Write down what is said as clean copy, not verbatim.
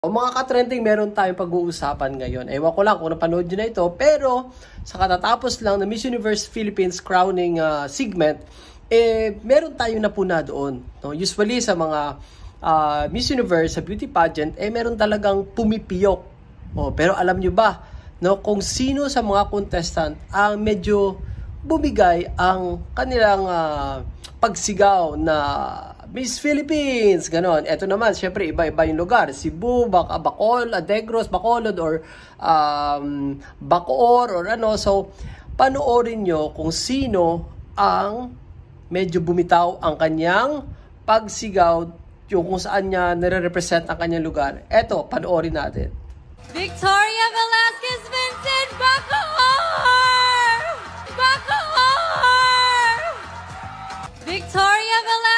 O mga ka-trending, meron tayong pag-uusapan ngayon. Ewan ko lang kung napanood nyo na ito, pero sa katatapos lang na Miss Universe Philippines crowning segment, meron tayong napuna doon. No? Usually sa mga Miss Universe, sa beauty pageant, meron talagang pumipiyok. Pero alam nyo ba, no, kung sino sa mga contestant ang medyo bumigay ang kanilang pagsigaw na Miss Philippines, ganon. Ito naman, syempre, iba-iba yung lugar. Cebu, Negros, Bacolod, or Bacoor, or ano. So, panoorin nyo kung sino ang medyo bumitaw ang kanyang pagsigaw, yung kung saan niya nare-represent ang kanyang lugar. Ito, panoorin natin. Victoria Velasquez Vincent Bacoor! Bacoor! Victoria Velasquez